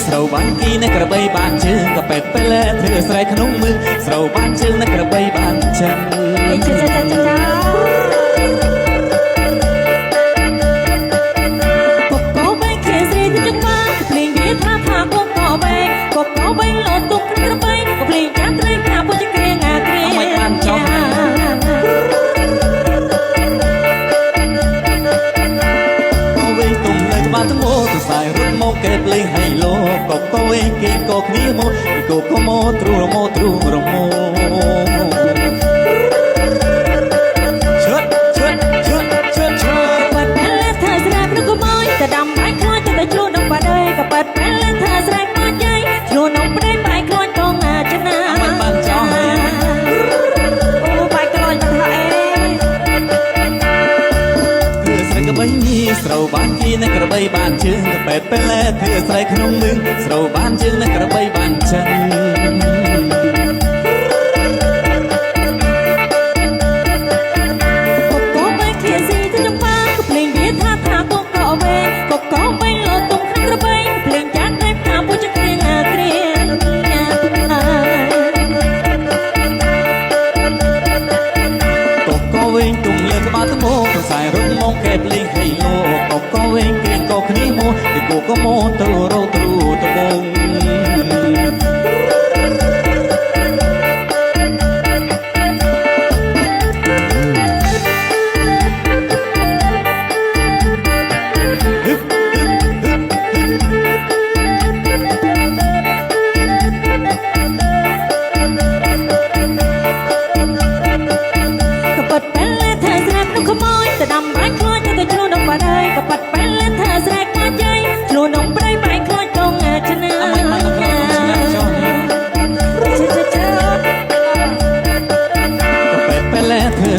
ស្រូវបានគីនៅក្របីបានជើងក៏ពេតពេលធ្វើស្រែក្នុងมือស្រូវបានជើងនៅក្របីបានចឹងកែភ្លេងហៃឡូក៏កោឯងគេក៏គ្នាមកក៏ក៏មកទ្រូរមកទ្រូរមកបាត់ពេលធ្វើស្រែក្នុងកុំអើយតែដាំបាយខ្លាចតែជ្រួនដល់បាត់អើយក៏បាត់ពេលធ្វើស្រែខ្លាចយាយជ្រួនដល់ប្តីបាយខ្លាចកងណាចណាមិនបានចង់អូបាយខ្លាចថាអេគឺស្រែកបីនេះស្រូវបានគីនៅក្របីបានជើងក៏ពេតពេលធ្វើស្រែក្នុងមឹងស្រូវបានជើងនៅក្របីបានចឹងទុំលើក្បាលថ្មខ្សែរត់មកកែភ្លេងហៃឡូក៏វិញគេក៏គ្នាមកទីគូក៏មកទៅរោទ្រូត្បូង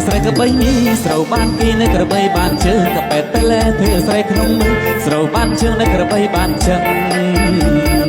ស្រែកបីនេះស្រូវបានគីនៅក្របីបានជើងក៏ពេតពេលធ្វើស្រែក្នុងមឹងស្រូវបានជើងនៅក្របីបានចឹង